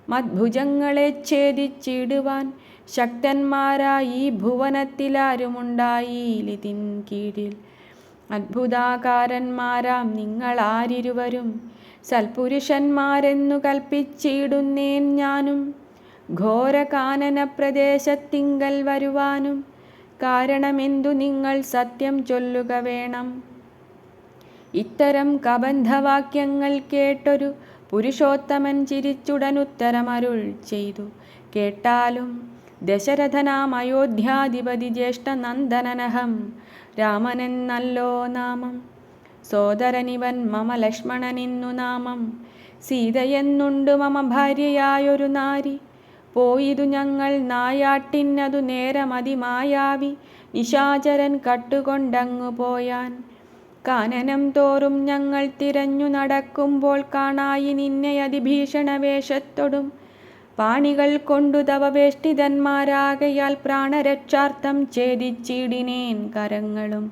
Speaker 1: മദ്ഭുജങ്ങളെ ഛേദിച്ചിടുവാൻ ശക്തന്മാരായി ഭുവനത്തിലാരുമുണ്ടായിലിതിൻ കീഴിൽ. അത്ഭുതാകാരന്മാരാം നിങ്ങളാരിരുവരും സൽപുരുഷന്മാരെന്നു കൽപ്പിച്ചിടുന്നേൻ ഞാനും. ഘോരകാനന പ്രദേശത്തിങ്കൽ വരുവാനും കാരണമെന്തു നിങ്ങൾ സത്യം ചൊല്ലുക വേണം. ഇത്തരം കബന്ധവാക്യങ്ങൾ കേട്ടൊരു പുരുഷോത്തമൻ ചിരിച്ചുടനുത്തരമരുൾ ചെയ്തു. കേട്ടാലും ദശരഥനാം അയോധ്യാധിപതി ജ്യേഷ്ഠനന്ദനനഹം രാമനെന്നല്ലോ നാമം. സോദരനിവൻ മമ ലക്ഷ്മണനിന്നു നാമം. സീതയെന്നുണ്ടു മമ ഭാര്യയായൊരു നാരി. പോയിതു ഞങ്ങൾ നായാട്ടിനതു നേരമതിമായാവി. നിശാചരൻ കട്ടുകൊണ്ടങ്ങു പോയാൻ. കാനനം തോറും ഞങ്ങൾ തിരഞ്ഞു നടക്കുമ്പോൾ കാണായി നിന്നെ അതിഭീഷണവേഷത്തൊടും. പാണികൾ കൊണ്ടു തവ വേഷ്ടിതന്മാരാകയാൽ പ്രാണരക്ഷാർത്ഥം ഛേദിച്ചിടിനേൻ കരങ്ങളും.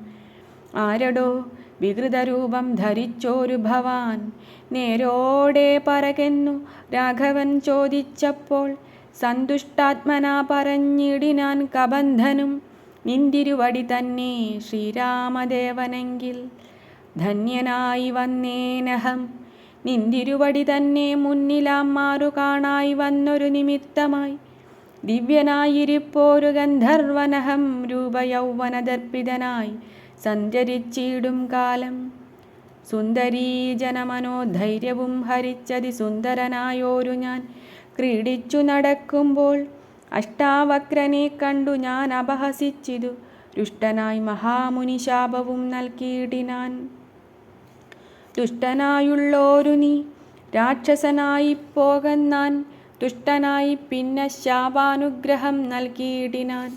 Speaker 1: ആരടോ വികൃതരൂപം ധരിച്ചോരു ഭവാൻ നേരോടെ പറകെന്നു രാഘവൻ ചോദിച്ചപ്പോൾ. സന്തുഷ്ടാത്മനാ പറഞ്ഞിടിനാൻ കബന്ധനും നിന്തിരുവടി തന്നെ ശ്രീരാമദേവനെങ്കിൽ. ധന്യനായി വന്നേനഹം നിന്തിരുവടി തന്നെ മുന്നിലാം മാറു കാണായി വന്നൊരു നിമിത്തമായി. ദിവ്യനായിരിപ്പോരു ഗന്ധർവനഹം രൂപയൗവനദർപ്പിതനായി സഞ്ചരിച്ചിടും കാലം. സുന്ദരീജനമനോധൈര്യവും ഹരിച്ചതി സുന്ദരനായോരു ഞാൻ ക്രീഡിച്ചു നടക്കുമ്പോൾ അഷ്ടാവക്രനെ കണ്ടു ഞാൻ അപഹസിച്ചിതു. ദുഷ്ടനായി മഹാമുനി ശാപവും നൽകിയിടിനാൻ. ദുഷ്ടനായുള്ളോരു നീ രാക്ഷസനായി പോകന്നാൻ. ദുഷ്ടനായി പിന്നെ ശാപാനുഗ്രഹം നൽകിയിടിനാൻ.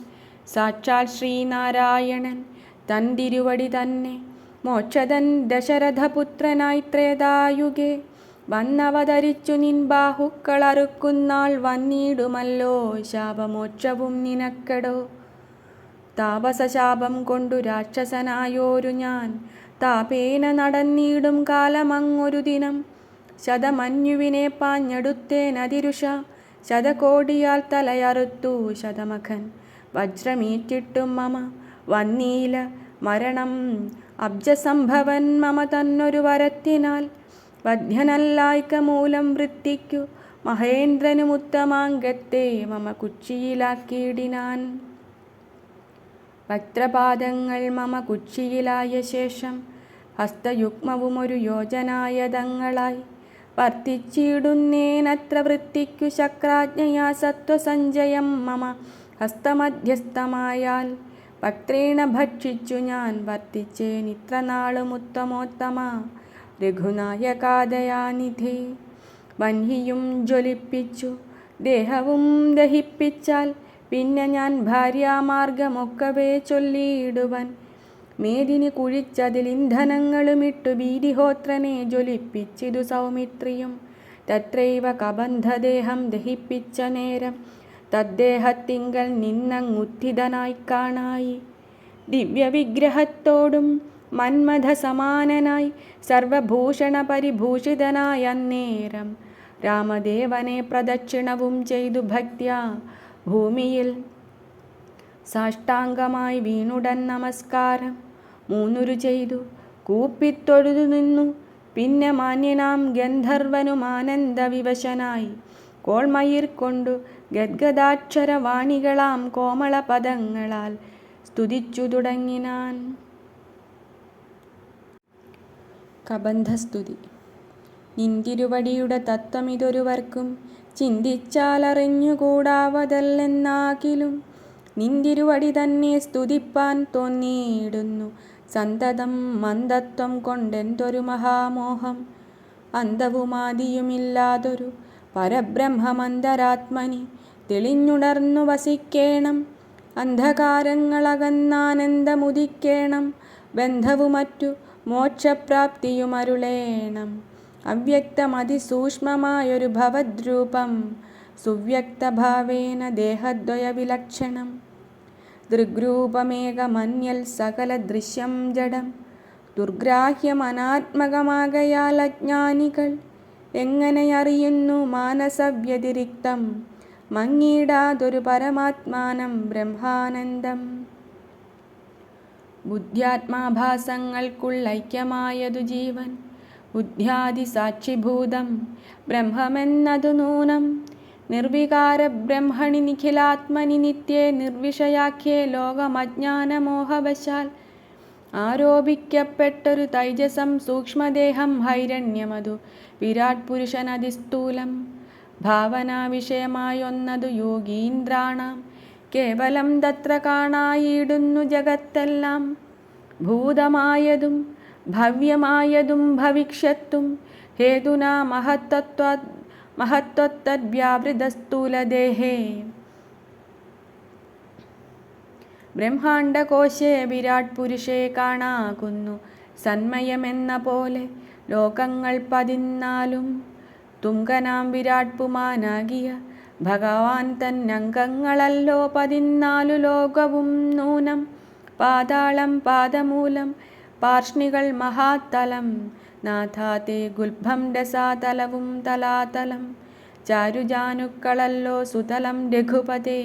Speaker 1: സാക്ഷാൽ ശ്രീനാരായണൻ തൻ തിരുവടി തന്നെ മോക്ഷതൻ ദശരഥപുത്രനായി ത്രേതായുഗേ വന്നവതരിച്ചു നിൻ ബാഹുക്കളറുക്കുന്നാൾ വന്നിടുമല്ലോ ശാപമോക്ഷവും നിനക്കെടോ. താപസശാപം കൊണ്ടു രാക്ഷസനായോരു ഞാൻ താപേന നടന്നിടും കാലമങ്ങൊരു ദിനം. ശതമന്യുവിനെ പാഞ്ഞെടുത്തേനതിരുഷ ശതകോടിയാൽ തലയറുത്തു ശതമഖൻ. വജ്രമീറ്റിട്ടും മമ വന്നീല മരണം അബ്ജസംഭവൻ മമ തന്നൊരു വരത്തിനാൽ. വധ്യനല്ലായ്ക മൂലം വൃത്തിക്കു മഹേന്ദ്രനുമുത്തമാംഗത്തെ മമ കുക്ഷിയിലാക്കിയിടിനാൻ. വക്രപാദങ്ങൾ മമ കുക്ഷിയിലായ ശേഷം ഹസ്തയുഗ്മവും ഒരു യോജനായതങ്ങളായി വർത്തിച്ചിടുന്നേനത്ര. വൃത്തിക്കു ശക്രാജ്ഞയാ സത്വസഞ്ചയം മമ ഹസ്തമധ്യസ്ഥമായാൽ. വക്രേണ ഭക്ഷിച്ചു ഞാൻ വർത്തിച്ചേനിത്ര നാളുമുത്തമോത്തമ രഘുനായകാദയാനിധി. വന്ഹിയും ജ്വലിപ്പിച്ചു ദേഹവും ദഹിപ്പിച്ചാൽ പിന്നെ ഞാൻ ഭാര്യാമാർഗമൊക്കവേ ചൊല്ലിയിടുവൻ. മേദിനി കുഴിച്ചതിൽ ഇന്ധനങ്ങളുമിട്ടു വീതിഹോത്രനെ ജ്വലിപ്പിച്ചിതു സൗമിത്രിയും. തത്രൈവ കബന്ധദേഹം ദഹിപ്പിച്ച നേരം തദ്ദേഹത്തിങ്കൽ നിന്നങ്ങുത്ഥിതനായി കാണായി. ദിവ്യവിഗ്രഹത്തോടും മന്മഥ സമാനനായി സർവഭൂഷണ പരിഭൂഷിതനായ അന്നേരം രാമദേവനെ പ്രദക്ഷിണവും ചെയ്തു ഭക്ത്യാ ഭൂമിയിൽ സാഷ്ടാംഗമായി വീണുടൻ നമസ്കാരം മൂന്നുരു ചെയ്തു കൂപ്പിത്തൊഴുതു നിന്നു. പിന്നെ മാന്യനാം ഗന്ധർവനും ആനന്ദവിവശനായി കോൾമയിർ കൊണ്ടു ഗദ്ഗദാക്ഷരവാണികളാം കോമള പദങ്ങളാൽ സ്തുതിച്ചു തുടങ്ങിനാൻ. കബന്ധസ്തുതി. നിന്തിരുവടിയുടെ തത്വമിതൊരുവർക്കും ചിന്തിച്ചാലറിഞ്ഞുകൂടാവതല്ലെന്നാകിലും നിന്തിരുവടി തന്നെ സ്തുതിപ്പാൻ തോന്നിയിടുന്നു സന്തതം. മന്ദത്വം കൊണ്ടെന്തൊരു മഹാമോഹം അന്തവുമാദിയുമില്ലാതൊരു പരബ്രഹ്മമന്തരാത്മനി തെളിഞ്ഞുണർന്നു വസിക്കേണം. അന്ധകാരങ്ങളകന്നാനന്ദമുദിക്കേണം. ബന്ധവുമറ്റു മോക്ഷപ്രാപ്തിയുമരുളേണം. അവ്യക്തമതിസൂക്ഷ്മമായൊരു ഭവദ്രൂപം സുവ്യക്തഭാവേന ദേഹദ്വയവിലക്ഷണം. ദൃഗ്രൂപമേകമന്യൽ സകല ദൃശ്യം ജഡം ദുർഗ്രാഹ്യമനാത്മകമാകയാൽ അജ്ഞാനികൾ എങ്ങനെയറിയുന്നു മാനസവ്യതിരിക്തം മങ്ങിടാതൊരു പരമാത്മാനം ബ്രഹ്മാനന്ദം. ബുദ്ധ്യാത്മാഭാസങ്ങൾക്കുള്ളൈക്യമായതു ജീവൻ ബുദ്ധ്യാദിസാക്ഷിഭൂതം ബ്രഹ്മമെന്നതു നൂനം. നിർവികാര ബ്രഹ്മണി നിഖിലാത്മനി നിത്യേ നിർവിഷയാഖ്യേ ലോകമജ്ഞാനമോഹവശാൽ ആരോപിക്കപ്പെട്ടൊരു തൈജസം സൂക്ഷ്മദേഹം ഹൈരണ്യമതു വിരാട് പുരുഷനതിസ്ഥൂലം. ഭാവനാവിഷയമായൊന്നതു യോഗീന്ദ്രാണാം കേവലം തത്ര കാണായിടുന്നു ജഗത്തെല്ലാം. ഭൂതമായതും ഭവ്യമായതും ഭവിഷ്യത്തും ഹേതുനാ മഹത്വത്തദ്വ്യാവൃതസ്ഥൂലദേഹേ. ബ്രഹ്മാണ്ഡകോശേ വിരാട് പുരുഷേ കാണാകുന്നു സന്മയമെന്ന പോലെ ലോകങ്ങൾ 14. തുങ്കനാം വിരാട് പുമാനാകിയ ഭഗവാൻ തന്നംഗങ്ങളല്ലോ 14 ലോകവും നൂനം. പാതാളം പാദമൂലം പാർഷ്ണികൾ മഹാതലം നാഥാതേ ഗുൽഭം രസാതലവും തലാതലം. ചാരുജാനുക്കളല്ലോ സുതലം രഘുപതേ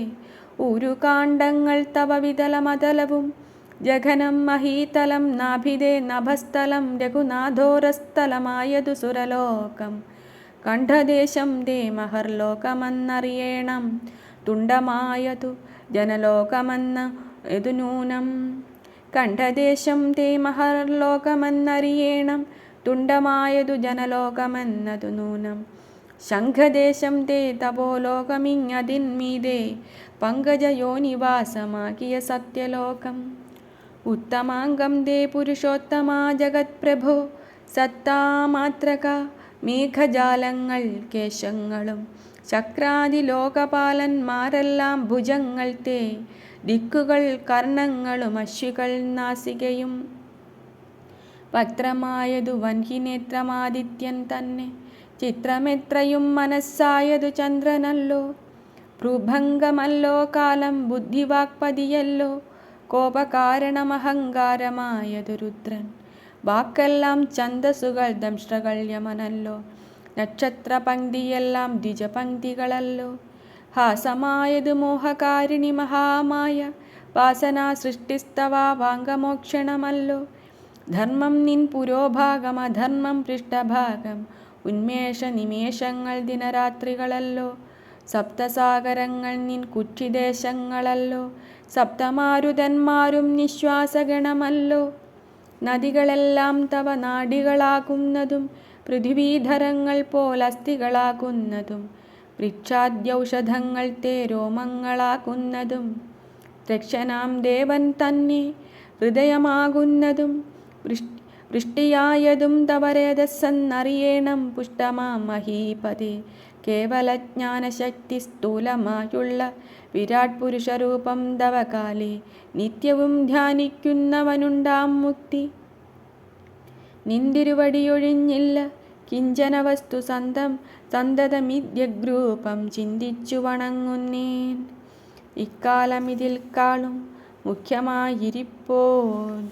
Speaker 1: ഊരുകാണ്ഡങ്ങൾ തവ വിതലമതലവും. ജഘനം മഹീതലം നാഭിതേ നഭസ്ഥലം രഘുനാഥോരസ്ഥലമായതു സുരലോകം. കണ്ഠദേശം തേ മഹർലോകമെന്നറിയേണം തുണ്ടമായതു ജനലോകമെന്നതു നൂനം. കണ്ഠദേശം തേ മഹർലോകമെന്നറിയേണം തുണ്ടമായതു ജനലോകമെന്നതു നൂനം. ശംഖദേശം തേ തപോലോകമിങ്ങതിന്മീതേ പങ്കജയോനിവാസമാകിയ സത്യലോകം. ഉത്തമാംഗം തേ പുരുഷോത്തമാ ജഗത്പ്രഭോ സത്താമാത്രക മേഘജാലങ്ങൾ കേശങ്ങളും ചക്രാദിലോകപാലന്മാരെല്ലാം ഭുജങ്ങൾ തേ ദിക്കുകൾ കർണങ്ങളും അശ്വികൾ നാസികയും. വക്രമായതു വൻഹിനേത്രമാദിത്യൻ തന്നെ ചിത്രമെത്രയും മനസ്സായതു ചന്ദ്രനല്ലോ. ഭ്രൂഭംഗമല്ലോ കാലം ബുദ്ധിവാക്പതിയല്ലോ കോപകാരണമഹങ്കാരമായതു രുദ്രൻ. വാക്കെല്ലാം ഛന്ദസ്സുകൾ ദംഷ്ട്രകൾ യമനല്ലോ. നക്ഷത്രപംക്തിയെല്ലാം ദ്വിജപംക്തികളല്ലോ. ഹാസമായതു മോഹകാരിണി മഹാമായ വാസനാ സൃഷ്ടിസ്തവാംഗമോക്ഷണമല്ലോ. ധർമ്മം നിൻ പുരോഭാഗം അധർമ്മം പൃഷ്ഠഭാഗം ഉന്മേഷ നിമേഷങ്ങൾ ദിനരാത്രികളല്ലോ. സപ്തസാഗരങ്ങൾ നിൻ കുക്ഷിദേശങ്ങളല്ലോ. സപ്തമാരുതന്മാരും നിശ്വാസഗണമല്ലോ. നദികളെല്ലാം തവ നാഡികളാകുന്നതും പൃഥ്വീധരങ്ങൾ പോലസ്ഥികളാകുന്നതും വൃക്ഷാദ്യൗഷധങ്ങൾ തേ രോമങ്ങളാകുന്നതും രക്ഷനാം ദേവൻ തന്നെ ഹൃദയമാകുന്നതും വൃഷ്ടിയായതും തവ രേതസ്സെന്നറിയേണം പുഷ്ടമാം മഹീപതേ. കേവലജ്ഞാനശക്തി സ്ഥൂലമായുള്ള വിരാട് പുരുഷരൂപം തവ കാലേ നിത്യവും ധ്യാനിക്കുന്നവനുണ്ടാം മുക്തി. നിന്തിരുവടിയൊഴിഞ്ഞില്ല കിഞ്ചന വസ്തു സന്തതമിദ്യഗ്രൂപം ചിന്തിച്ചു വണങ്ങുന്നേൻ. ഇക്കാലമിതിൽ കാളും മുഖ്യമായിരിപ്പോൻ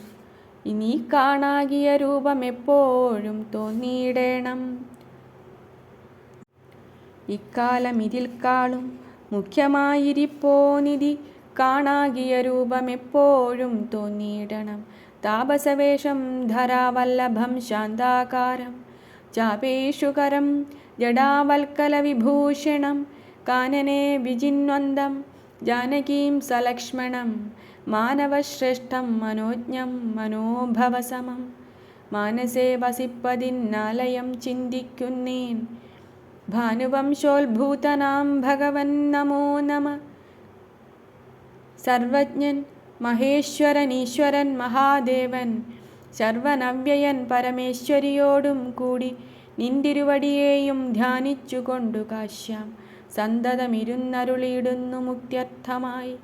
Speaker 1: ഇനി കാണാകിയ രൂപം എപ്പോഴും തോന്നിയിടേണം. ഇക്കാലമിതിൽ കാളും മുഖ്യമായിരിപ്പോനിധി കാണാകിയ രൂപം എപ്പോഴും തോന്നിയിടണം. താപസവേഷം ധരാവല്ലഭം ശാന്താകാരം ചാപേഷുകരം ജടാവൽക്കലവിഭൂഷണം കാനനെ വിജിന്വന്തം ജാനകീം സലക്ഷ്മണം മാനവശ്രേഷ്ഠം മനോജ്ഞം മനോഭവസമം. മാനസേ വസിപ്പതിന്നാലയം ചിന്തിക്കുന്നേൻ ഭാനുവംശോത്ഭൂതനാം ഭഗവൻ നമോ നമ. സർവജ്ഞൻ മഹേശ്വരൻ ഈശ്വരൻ മഹാദേവൻ സർവനവ്യയൻ പരമേശ്വരിയോടും കൂടി നിന്തിരുവടിയേയും ധ്യാനിച്ചുകൊണ്ടു കാശ്യാം സന്തതമിരുന്നരുളിയിടുന്നു മുക്ത്യർത്ഥമായി.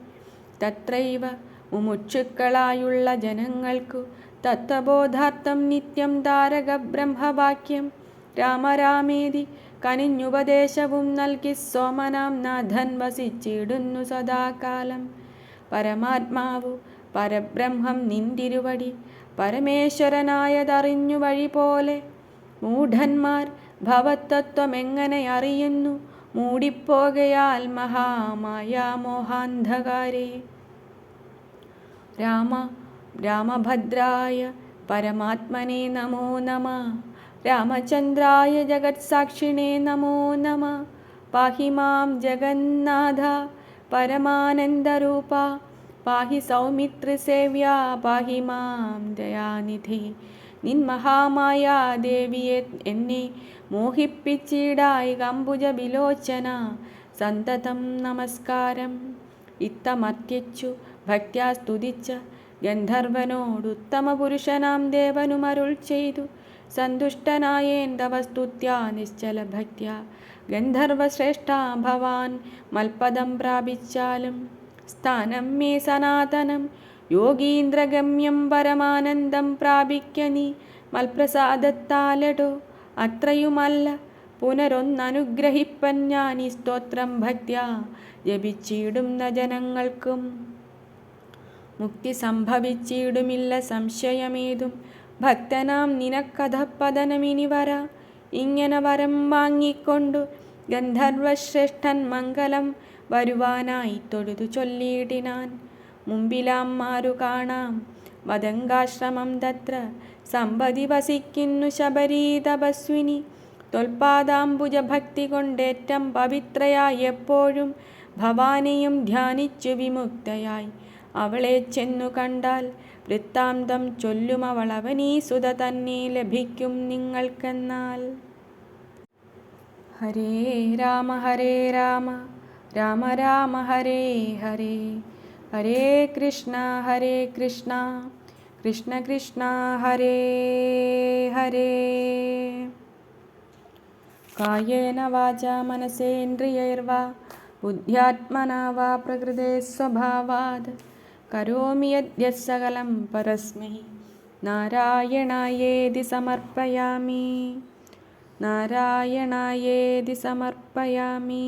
Speaker 1: തത്രൈവ മുമുക്ഷുക്കളായുള്ള ജനങ്ങൾക്കു തത്വബോധാർത്ഥം നിത്യം താരക ബ്രഹ്മവാക്യം രാമരാമേതി കനിഞ്ഞുപദേശവും നൽകി സോമനാം നാഥൻ വസിച്ചിടുന്നു സദാകാലം. പരമാത്മാവു പരബ്രഹ്മം നിന്തിരുവടി പരമേശ്വരനായതറിഞ്ഞു വഴി പോലെ മൂഢന്മാർ ഭവതത്വമെങ്ങനെ അറിയുന്നു മൂടിപ്പോകയാൽ മഹാമായാമോഹാന്ധകാരേ. രാമഭദ്രായ പരമാത്മനെ നമോ നമ. രാമചന്ദ്രായ ജഗത്സാക്ഷിണേ നമോ നമ. പാഹി മാം ജഗന്നാഥ പരമാനന്ദരൂപ പാഹി സൗമിത്രിസേവ്യാ പാഹി മാം ദയാനിധി. നിൻ മഹാമായ ദേവിയെ എന്നെ മോഹിപ്പിച്ചിടായി കമ്പുജ വിലോചന സന്തതം നമസ്കാരം. ഇത്തമത്യച്ചു ഭക്ത്യാ സ്തുതിച്ച ഗന്ധർവനോടുത്തമ പുരുഷനാം ദേവനുമരുൾ ചെയ്തു സന്തുഷ്ടനായേൻ തവ സ്തുത്യാ നിശ്ചല ഭക്ത്യാ. ഗന്ധർവശ്രേഷ്ഠ ഭവാൻ മൽപദം പ്രാപിച്ചാലും സ്ഥാനം മേ സനാതനം യോഗീന്ദ്രഗമ്യം പരമാനന്ദം പ്രാപിക്ക നീ മൽപ്രസാദത്താലടോ. അത്രയുമല്ല പുനരൊന്നനുഗ്രഹിപ്പൻ ഞാൻ ഈ സ്തോത്രം ഭക്ത്യാ ജപിച്ചിടുന്ന ജനങ്ങൾക്കും മുക്തി സംഭവിച്ചിടുമില്ല സംശയമേതും. ഭക്തനാം നിനക്കഥപതനമിനി വരാ. ഇങ്ങനെ വരം വാങ്ങിക്കൊണ്ടു ഗന്ധർവശ്രേഷ്ഠൻ മംഗലം വരുവാനായി തൊഴുതു ചൊല്ലിയിടിനാൻ. മുമ്പിലാമ്മാരു കാണാം വദംഗാശ്രമം തത്ര സമ്പതി വസിക്കുന്നു ശബരീ തപസ്വിനി. തൊൽപാദാംബുജ ഭക്തി കൊണ്ടേറ്റം പവിത്രയായി എപ്പോഴും ഭവാനെയും ധ്യാനിച്ചു വിമുക്തയായി. അവളെ ചെന്നു കണ്ടാൽ വൃത്താന്തം ചൊല്ലുമവളവനീ സുത തന്നെ ലഭിക്കും നിങ്ങൾക്കെന്നാൽ. ഹരേ രാമ രാമ രാമ ഹരേ ഹരേ, ഹരേ കൃഷ്ണ കൃഷ്ണ കൃഷ്ണ ഹരേ ഹരേ. കായേന വാചാ മനസേന്ദ്രിയൈർവാ ബുദ്ധ്യാത്മനാ വാ പ്രകൃതേ സ്വഭാവാത് കരോമി യദ്യത് സകലം പരസ്മൈ നാരായണായേതി സമർപ്പയാമി. നാരായണായേതി സമർപ്പയാമി.